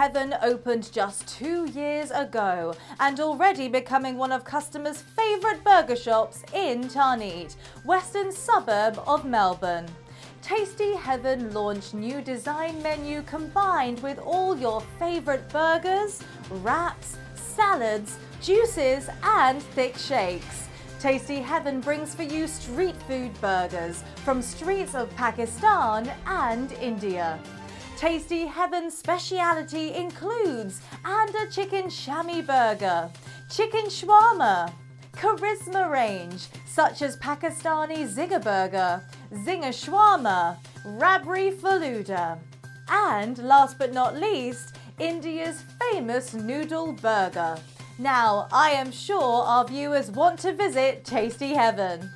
Heaven opened just 2 years ago and already becoming one of customers' favourite burger shops in Tarneit, western suburb of Melbourne. Tasty Heaven launched new design menu combined with all your favourite burgers, wraps, salads, juices and thick shakes. Tasty Heaven brings for you street food burgers from streets of Pakistan and India. Tasty Heaven's speciality includes a chicken shami burger, chicken shawarma, charisma range such as Pakistani zinger burger, zinger shawarma, rabri faluda, and last but not least, India's famous noodle burger. Now, I am sure our viewers want to visit Tasty Heaven.